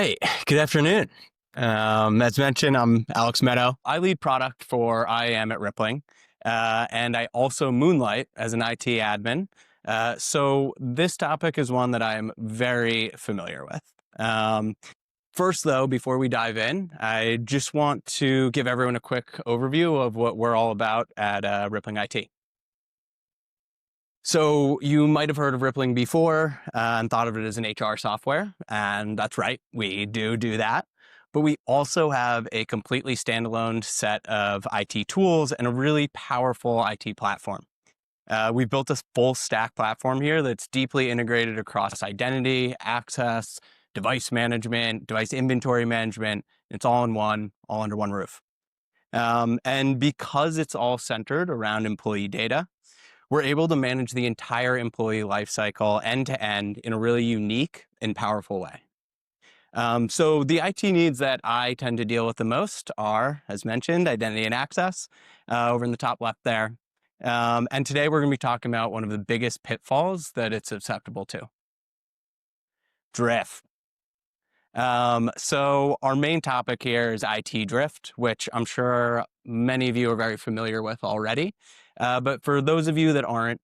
right. Good afternoon. As mentioned, I'm Alex Meadow. I lead product for IAM at Rippling, and I also moonlight as an IT admin. So this topic is one that I'm very familiar with. First, though, before we dive in, I just want to give everyone a quick overview of what we're all about at Rippling IT. So you might have heard of Rippling before and thought of it as an HR software, and that's right, we do that. But we also have a completely standalone set of IT tools and a really powerful IT platform. We've built a full stack platform here that's deeply integrated across identity, access, device management, device inventory management. It's all in one, all under one roof. And because it's all centered around employee data, we're able to manage the entire employee lifecycle end to end in a really unique and powerful way. So the IT needs that I tend to deal with the most are, as mentioned, identity and access over in the top left there. And today we're going to be talking about one of the biggest pitfalls that it's susceptible to: drift. So our main topic here is IT drift, which I'm sure many of you are very familiar with already. But for those of you that aren't,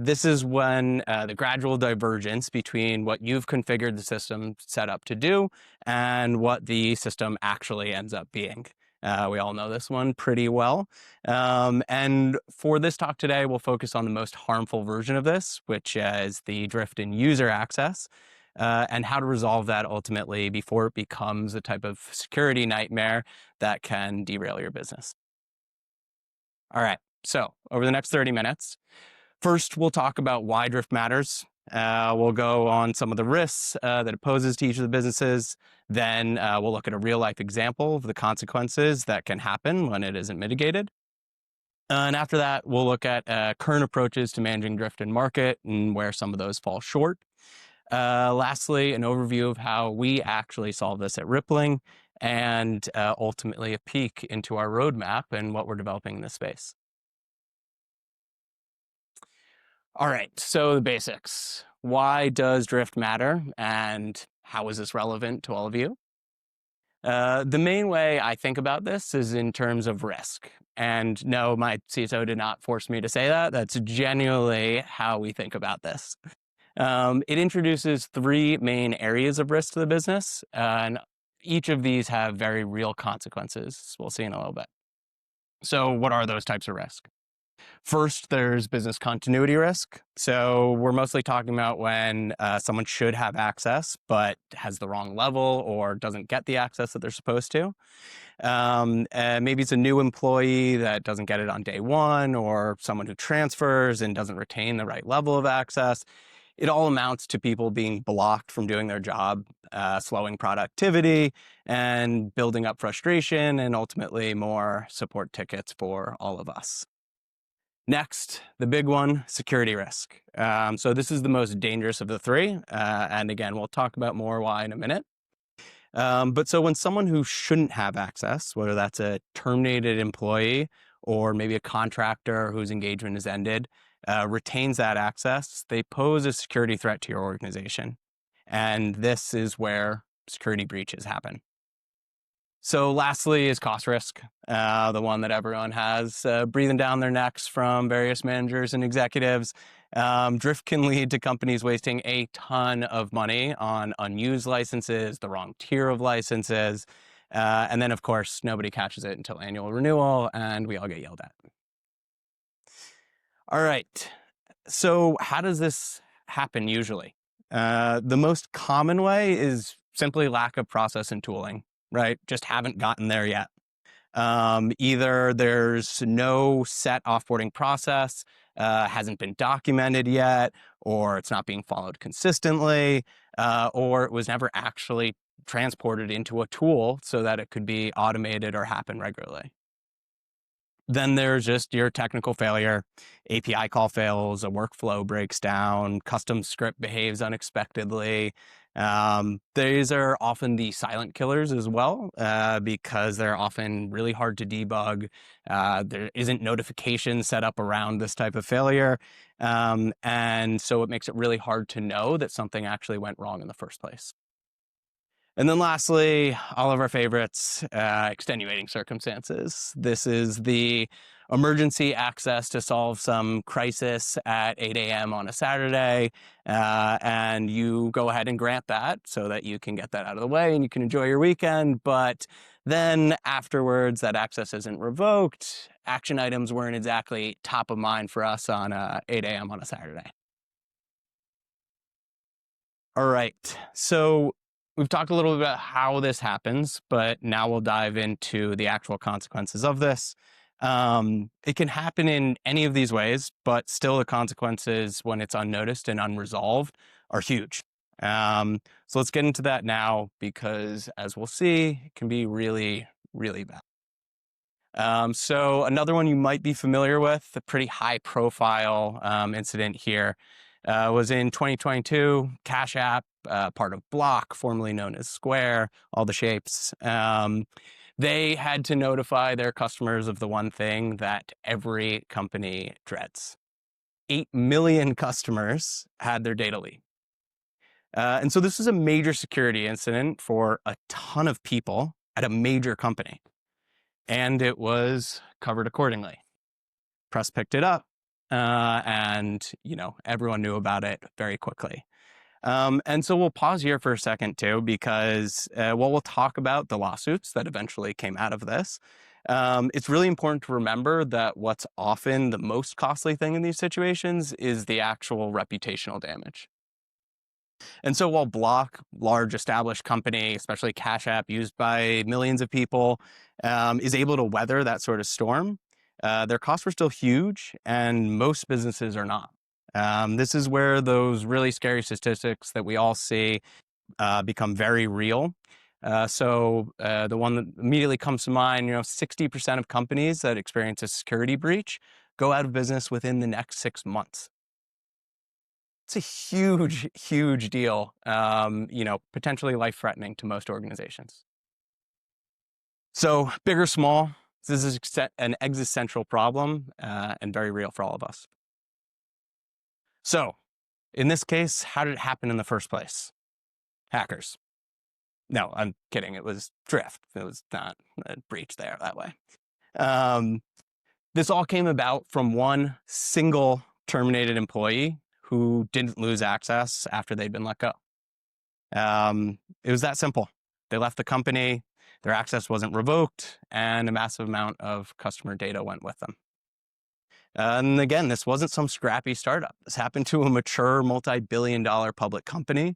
this is when the gradual divergence between what you've configured the system set up to do and what the system actually ends up being. We all know this one pretty well. And for this talk today, we'll focus on the most harmful version of this, which is the drift in user access, and how to resolve that ultimately before it becomes a type of security nightmare that can derail your business. All right, so over the next 30 minutes, first we'll talk about why drift matters. We'll go on some of the risks that it poses to each of the businesses. Then we'll look at a real life example of the consequences that can happen when it isn't mitigated. And after that, we'll look at current approaches to managing drift in market and where some of those fall short. Lastly, an overview of how we actually solve this at Rippling, and ultimately a peek into our roadmap and what we're developing in this space. All right, so the basics. Why does drift matter, and how is this relevant to all of you? The main way I think about this is in terms of risk. And no, my CISO did not force me to say that. That's genuinely how we think about this. It introduces three main areas of risk to the business, and each of these have very real consequences. We'll see in a little bit. So what are those types of risk? First, there's business continuity risk. So we're mostly talking about when someone should have access, but has the wrong level or doesn't get the access that they're supposed to. Maybe it's a new employee that doesn't get it on day one, or someone who transfers and doesn't retain the right level of access. It all amounts to people being blocked from doing their job, slowing productivity, and building up frustration, and ultimately more support tickets for all of us. Next, the big one, security risk. So this is the most dangerous of the three. And again, we'll talk about more why in a minute. But so when someone who shouldn't have access, whether that's a terminated employee or maybe a contractor whose engagement has ended, retains that access, they pose a security threat to your organization. And this is where security breaches happen. So lastly is cost risk, the one that everyone has breathing down their necks from various managers and executives. Drift can lead to companies wasting a ton of money on unused licenses, the wrong tier of licenses, and then of course nobody catches it until annual renewal and we all get yelled at. All right, so how does this happen usually? The most common way is simply lack of process and tooling. Right? Just haven't gotten there yet. Either there's no set offboarding process, hasn't been documented yet, or it's not being followed consistently, or it was never actually transported into a tool so that it could be automated or happen regularly. Then there's just your technical failure. API call fails, a workflow breaks down, custom script behaves unexpectedly. These are often the silent killers as well, because they're often really hard to debug. There isn't notification set up around this type of failure. And so it makes it really hard to know that something actually went wrong in the first place. And then lastly, all of our favorites, extenuating circumstances. This is the emergency access to solve some crisis at 8 a.m. on a Saturday, and you go ahead and grant that so that you can get that out of the way and you can enjoy your weekend. But then afterwards, that access isn't revoked. Action items weren't exactly top of mind for us on 8 a.m. on a Saturday. All right, so we've talked a little bit about how this happens, but now we'll dive into the actual consequences of this. It can happen in any of these ways, but still the consequences when it's unnoticed and unresolved are huge. So let's get into that now because, as we'll see, it can be really, really bad. So another one you might be familiar with, a pretty high profile incident here, was in 2022, Cash App, part of Block, formerly known as Square, all the shapes. They had to notify their customers of the one thing that every company dreads. 8 million customers had their data leaked. And so this is a major security incident for a ton of people at a major company. And it was covered accordingly. Press picked it up, and everyone knew about it very quickly. And so we'll pause here for a second too, because while we'll talk about the lawsuits that eventually came out of this, it's really important to remember that what's often the most costly thing in these situations is the actual reputational damage. And so while Block, large established company, especially Cash App used by millions of people, is able to weather that sort of storm, their costs were still huge, and most businesses are not. This is where those really scary statistics that we all see become very real. So the one that immediately comes to mind, 60% of companies that experience a security breach go out of business within the next 6 months. It's a huge, huge deal, potentially life-threatening to most organizations. So big or small, this is an existential problem and very real for all of us. So in this case, how did it happen in the first place? Hackers. No, I'm kidding. It was drift. It was not a breach there that way. This all came about from one single terminated employee who didn't lose access after they'd been let go. It was that simple. They left the company, their access wasn't revoked, and a massive amount of customer data went with them. And again, this wasn't some scrappy startup. This happened to a mature multi-billion-dollar public company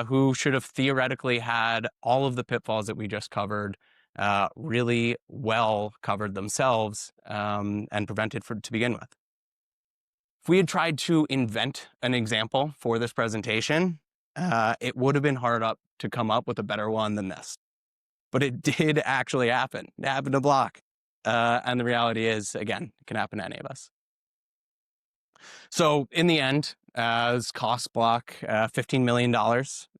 who should have theoretically had all of the pitfalls that we just covered really well covered themselves and prevented to begin with. If we had tried to invent an example for this presentation, it would have been hard to come up with a better one than this. But it did actually happen. It happened to Block. And the reality is, again, it can happen to any of us. So in the end, this cost Block $15 million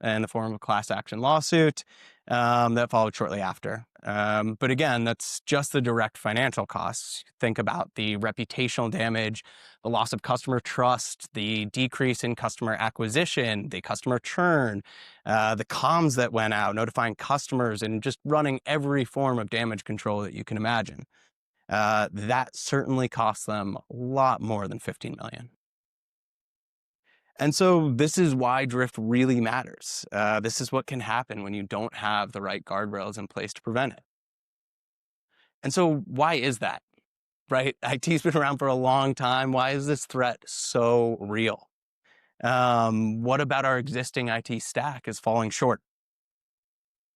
in the form of a class action lawsuit that followed shortly after. But again, that's just the direct financial costs. Think about the reputational damage, the loss of customer trust, the decrease in customer acquisition, the customer churn, the comms that went out, notifying customers, and just running every form of damage control that you can imagine. That certainly cost them a lot more than $15 million. And so this is why drift really matters. This is what can happen when you don't have the right guardrails in place to prevent it. And so why is that, right? IT's been around for a long time. Why is this threat so real? What about our existing IT stack is falling short?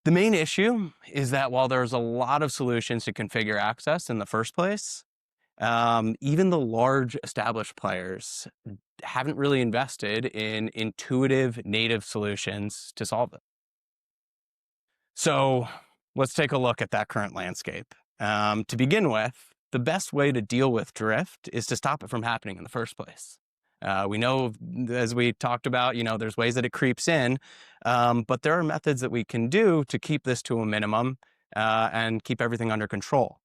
The main issue is that while there's a lot of solutions to configure access in the first place, even the large established players haven't really invested in intuitive native solutions to solve it. So let's take a look at that current landscape. To begin with, the best way to deal with drift is to stop it from happening in the first place. We know, as we talked about, there's ways that it creeps in, but there are methods that we can do to keep this to a minimum and keep everything under control.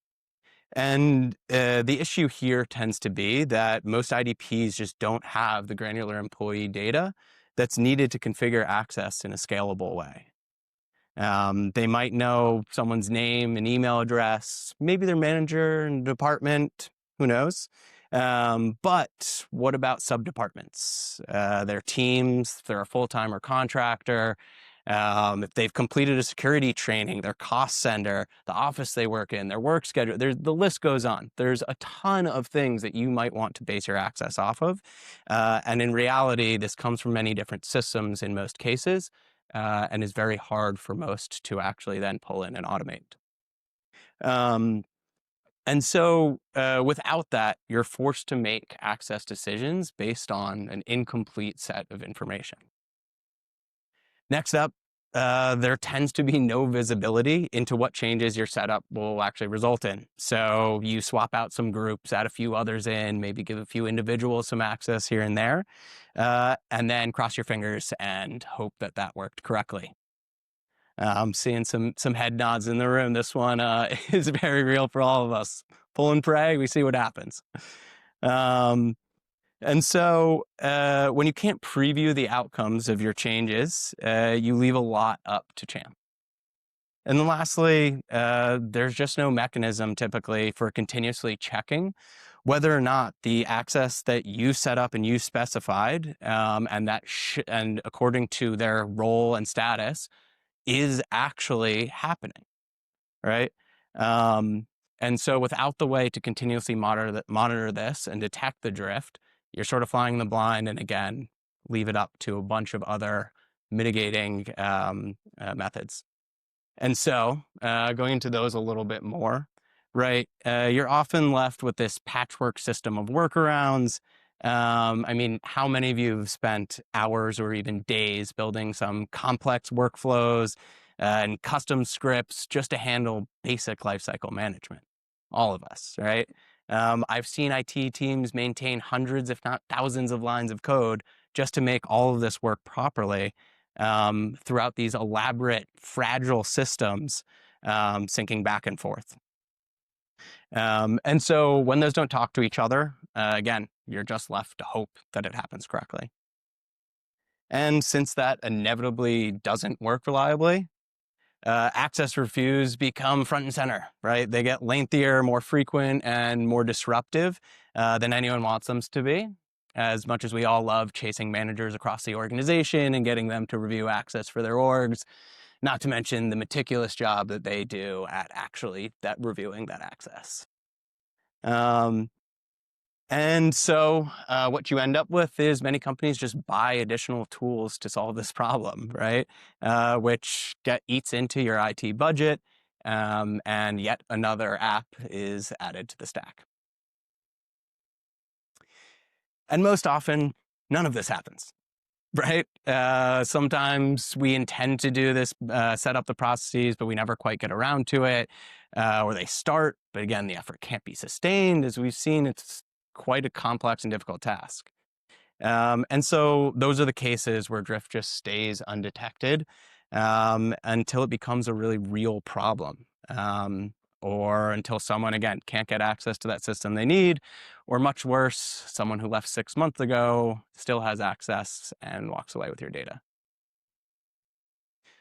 And the issue here tends to be that most IDPs just don't have the granular employee data that's needed to configure access in a scalable way. They might know someone's name and email address, maybe their manager and department, who knows? But what about sub-departments? Their teams, if they're a full-time or contractor, if they've completed a security training, their cost center, the office they work in, their work schedule, the list goes on. There's a ton of things that you might want to base your access off of. And in reality, this comes from many different systems in most cases, and is very hard for most to actually then pull in and automate. And so without that, you're forced to make access decisions based on an incomplete set of information. Next up, there tends to be no visibility into what changes your setup will actually result in. So you swap out some groups, add a few others in, maybe give a few individuals some access here and there, and then cross your fingers and hope that that worked correctly. I'm seeing some head nods in the room. This one is very real for all of us. Pull and pray, we see what happens. And so when you can't preview the outcomes of your changes, you leave a lot up to chance. And then lastly, there's just no mechanism typically for continuously checking whether or not the access that you set up and you specified, and according to their role and status, is actually happening, right? And so without the way to continuously monitor this and detect the drift, you're sort of flying in the blind, and again, leave it up to a bunch of other mitigating methods. And so going into those a little bit more, right, you're often left with this patchwork system of workarounds. I mean, how many of you have spent hours or even days building some complex workflows and custom scripts just to handle basic lifecycle management? All of us, right? I've seen IT teams maintain hundreds, if not thousands of lines of code just to make all of this work properly throughout these elaborate, fragile systems syncing back and forth. And so when those don't talk to each other, again, you're just left to hope that it happens correctly. And since that inevitably doesn't work reliably, access reviews become front and center, right? They get lengthier, more frequent, and more disruptive than anyone wants them to be. As much as we all love chasing managers across the organization and getting them to review access for their orgs, not to mention the meticulous job that they do at actually reviewing that access. And so what you end up with is many companies just buy additional tools to solve this problem, right? Which eats into your IT budget, and yet another app is added to the stack. And most often, none of this happens, right? Sometimes we intend to do this, set up the processes, but we never quite get around to it, or they start, but again, the effort can't be sustained. As we've seen, it's quite a complex and difficult task. And so those are the cases where drift just stays undetected until it becomes a really real problem, or until someone, again, can't get access to that system they need, or much worse, someone who left 6 months ago still has access and walks away with your data.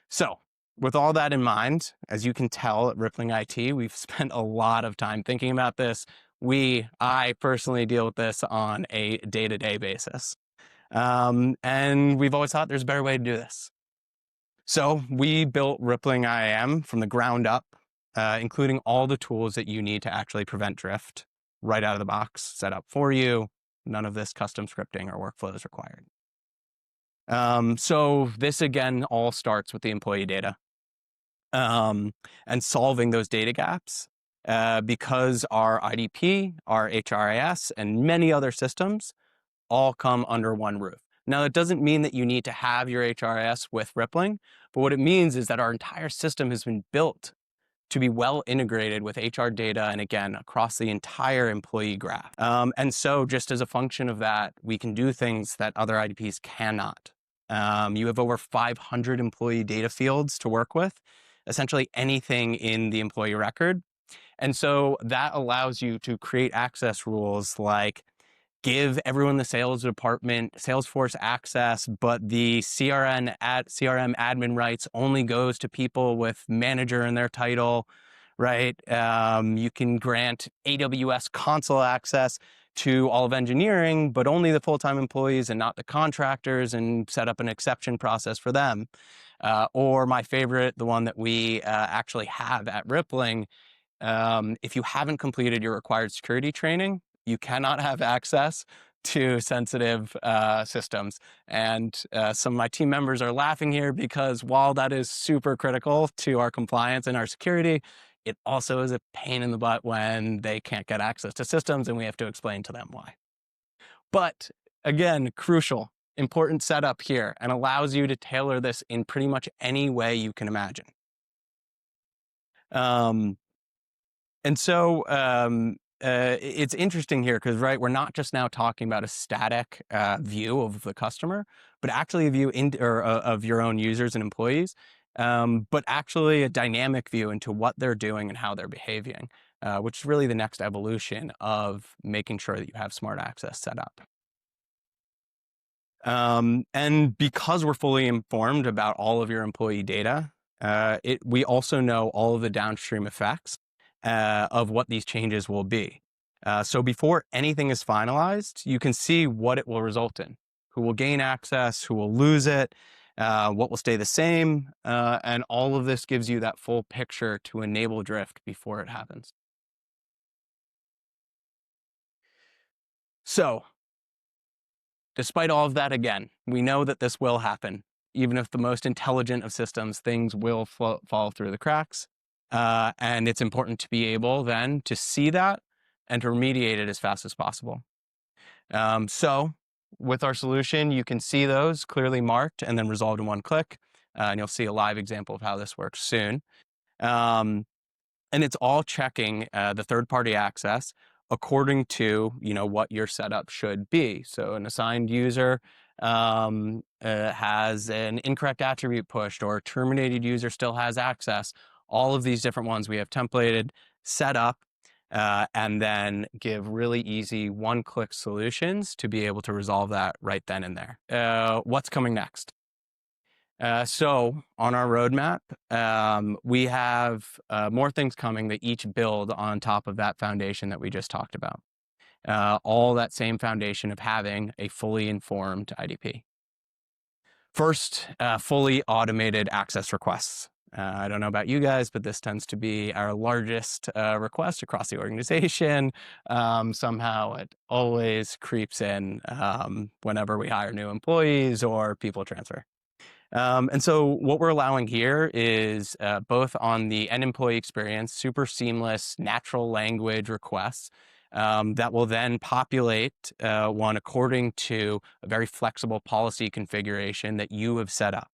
So with all that in mind, as you can tell at Rippling IT, we've spent a lot of time thinking about this. I personally deal with this on a day-to-day basis. And we've always thought there's a better way to do this. So we built Rippling IAM from the ground up, including all the tools that you need to actually prevent drift right out of the box, set up for you. None of this custom scripting or workflow is required. So this, again, all starts with the employee data and solving those data gaps. Because our IDP, our HRIS, and many other systems all come under one roof. Now, that doesn't mean that you need to have your HRIS with Rippling, but what it means is that our entire system has been built to be well integrated with HR data, and again, across the entire employee graph. And so just as a function of that, we can do things that other IDPs cannot. You have over 500 employee data fields to work with, essentially anything in the employee record. And so that allows you to create access rules like give everyone the sales department Salesforce access, but the CRM admin rights only goes to people with manager in their title, right? You can grant AWS console access to all of engineering, but only the full-time employees and not the contractors, and set up an exception process for them. Or my favorite, the one that we actually have at Rippling, if you haven't completed your required security training, you cannot have access to sensitive systems. And some of my team members are laughing here because while that is super critical to our compliance and our security, it also is a pain in the butt when they can't get access to systems and we have to explain to them why. But again, crucial, important setup here, and allows you to tailor this in pretty much any way you can imagine. It's interesting here because, right, we're not just now talking about a static view of the customer, but actually a view of your own users and employees, but actually a dynamic view into what they're doing and how they're behaving, which is really the next evolution of making sure that you have smart access set up. And because we're fully informed about all of your employee data, we also know all of the downstream effects of what these changes will be. So before anything is finalized, you can see what it will result in, who will gain access, who will lose it, what will stay the same, and all of this gives you that full picture to enable drift before it happens. So, despite all of that, again, we know that this will happen. Even if the most intelligent of systems, things will fall through the cracks. And it's important to be able then to see that and to remediate it as fast as possible. So with our solution, you can see those clearly marked and then resolved in one click. And you'll see a live example of how this works soon. And it's all checking the third-party access according to what your setup should be. So an assigned user has an incorrect attribute pushed, or a terminated user still has access. All of these different ones we have templated, set up, and then give really easy one-click solutions to be able to resolve that right then and there. What's coming next? So on our roadmap, we have more things coming that each build on top of that foundation that we just talked about. All that same foundation of having a fully informed IDP. First, fully automated access requests. I don't know about you guys, but this tends to be our largest request across the organization. Somehow it always creeps in whenever we hire new employees or people transfer. And so what we're allowing here is both on the end employee experience, super seamless natural language requests that will then populate one according to a very flexible policy configuration that you have set up.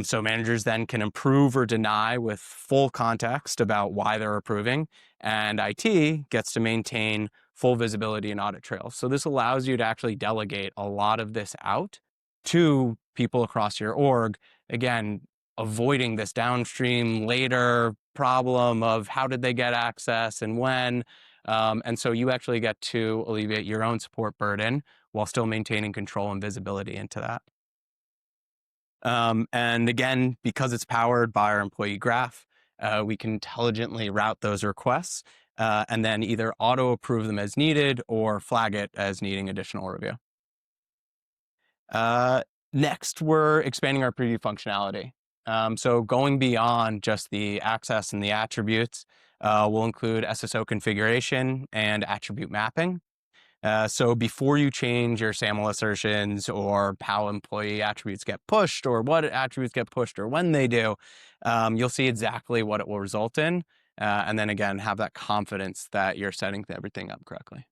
So managers then can approve or deny with full context about why they're approving, and IT gets to maintain full visibility and audit trails. So this allows you to actually delegate a lot of this out to people across your org, again, avoiding this downstream later problem of how did they get access and when. And so you actually get to alleviate your own support burden while still maintaining control and visibility into that. And again, because it's powered by our employee graph, we can intelligently route those requests and then either auto approve them as needed or flag it as needing additional review. Next, we're expanding our preview functionality. So going beyond just the access and the attributes, will include SSO configuration and attribute mapping. So before you change your SAML assertions or how employee attributes get pushed or what attributes get pushed or when they do, you'll see exactly what it will result in. And then again, have that confidence that you're setting everything up correctly.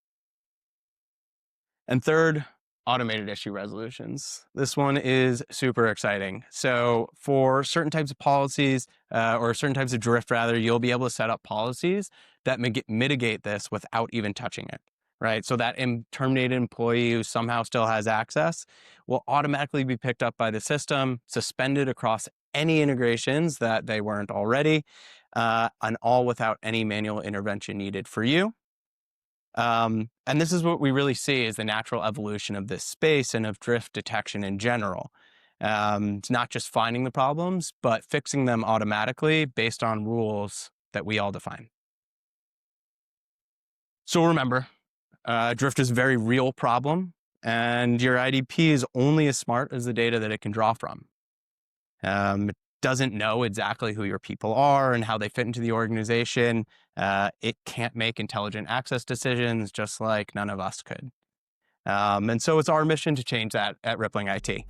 And third, automated issue resolutions. This one is super exciting. So for certain types of policies or certain types of drift, rather, you'll be able to set up policies that mitigate this without even touching it. Right, so that terminated employee who somehow still has access will automatically be picked up by the system, suspended across any integrations that they weren't already, and all without any manual intervention needed for you. And this is what we really see is the natural evolution of this space and of drift detection in general. It's not just finding the problems, but fixing them automatically based on rules that we all define. So remember, drift is a very real problem, and your IDP is only as smart as the data that it can draw from. It doesn't know exactly who your people are and how they fit into the organization. It can't make intelligent access decisions, just like none of us could. And so it's our mission to change that at Rippling IT,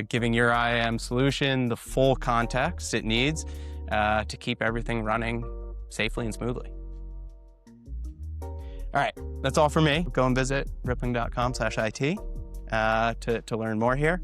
giving your IAM solution the full context it needs to keep everything running safely and smoothly. All right, that's all for me. Go and visit rippling.com/IT to learn more here.